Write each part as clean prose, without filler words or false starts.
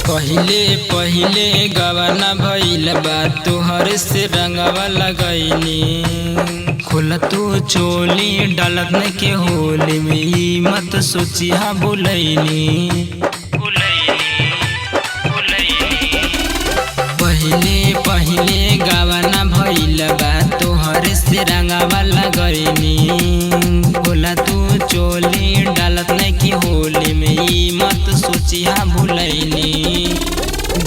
पहिले पहिले गवाना भइल बा तोहर से रंगवा लगैनी खोल तू चोली डालत न के होली में मत सोची हाँ बुलैनी पहिले पहिले गवाना भइल बा तोहर से रंगवा लगैनी खोल तू चोली डालत न के होली में मत सोची हाँ बुलैनी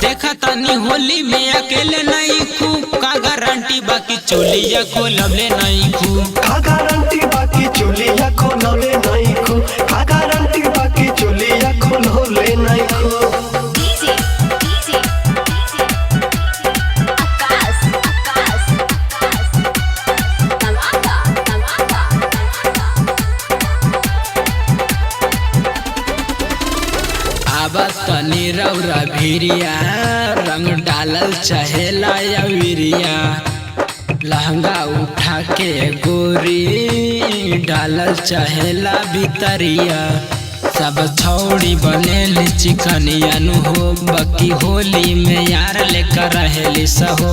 देखा तानी होली में अकेले नहीं खू का गारंटी बाकी चोलिया खोलबले नहीं खू का गारंटी बाकी चोलिया खोलबले नहीं खू का गारंटी बाकी चोलिया खोलबले नहीं खू अब तनी रौरा भिरिया रंग डालल चहेला या विरिया लहंगा उठा के गोरी डालल चहेला भीतरिया सब छौड़ी बनेली चिकनिया नु हो बाकी होली में यार लेकर रहेली सहो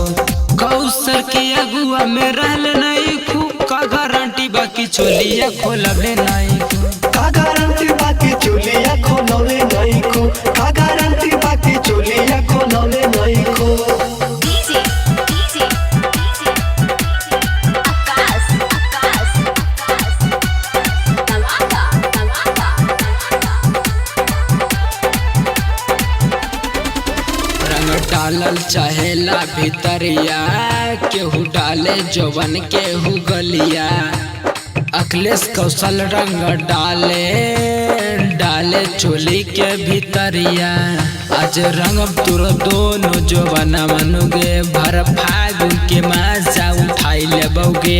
कौसर के अगुआ में रहल नहीं खू का गारंटी बाकी चोलिया खोलबले नहीं खू का गारंटी बाकी चोलिया खोलबले नहीं खू का गारंटी बाकी चोलिया खोलबले नहीं खू डालल चहेला भीतरिया केहू डाले जवन केहू गलिया अखिलेश कौशल रंग डाले डाले चोली के भीतरिया आज रंग तुर दोनों जवना मनुगे भर फागुन के मजा उठाई लेबोगे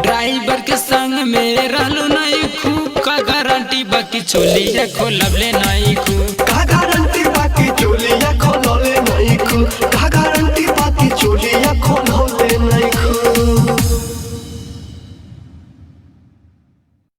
ड्राइवर के संग में रहलू नहीं खूब का गारंटी बाकी चोलिया खोलबले नहीं